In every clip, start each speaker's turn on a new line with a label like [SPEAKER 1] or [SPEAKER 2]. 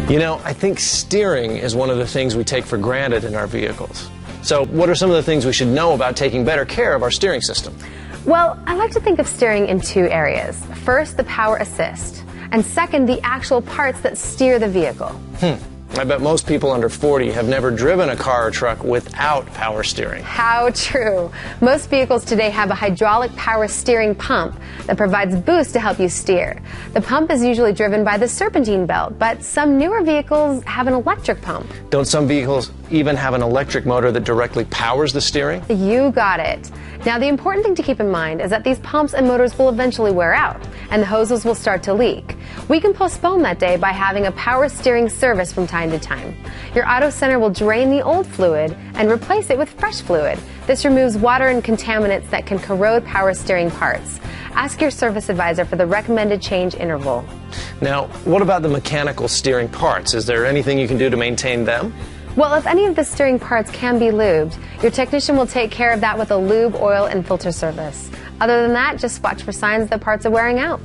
[SPEAKER 1] You know, I think steering is one of the things we take for granted in our vehicles. So what are some of the things we should know about taking better care of our steering system?
[SPEAKER 2] Well, I like to think of steering in two areas. First, the power assist, and second, the actual parts that steer the vehicle.
[SPEAKER 1] I bet most people under 40 have never driven a car or truck without power steering.
[SPEAKER 2] How true. Most vehicles today have a hydraulic power steering pump that provides boost to help you steer. The pump is usually driven by the serpentine belt, but some newer vehicles have an electric pump.
[SPEAKER 1] Don't some vehicles even have an electric motor that directly powers the steering?
[SPEAKER 2] You got it. Now, the important thing to keep in mind is that these pumps and motors will eventually wear out, and the hoses will start to leak. We can postpone that day by having a power steering service from time to time. Your auto center will drain the old fluid and replace it with fresh fluid. This removes water and contaminants that can corrode power steering parts. Ask your service advisor for the recommended change interval.
[SPEAKER 1] Now, what about the mechanical steering parts? Is there anything you can do to maintain them?
[SPEAKER 2] Well, if any of the steering parts can be lubed, your technician will take care of that with a lube, oil, and filter service. Other than that, just watch for signs that parts are wearing out.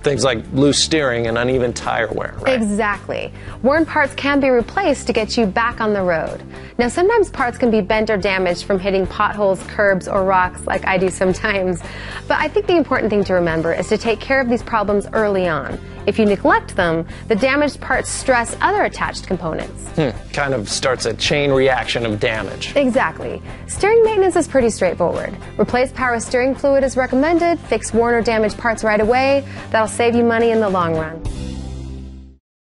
[SPEAKER 1] Things like loose steering and uneven tire wear, right?
[SPEAKER 2] Exactly. Worn parts can be replaced to get you back on the road. Now, sometimes parts can be bent or damaged from hitting potholes, curbs, or rocks, like I do sometimes. But I think the important thing to remember is to take care of these problems early on. If you neglect them, the damaged parts stress other attached components.
[SPEAKER 1] Kind of starts a chain reaction of damage.
[SPEAKER 2] Exactly. Steering maintenance is pretty straightforward. Replace power steering fluid as recommended, fix worn or damaged parts right away. That'll save you money in the long run.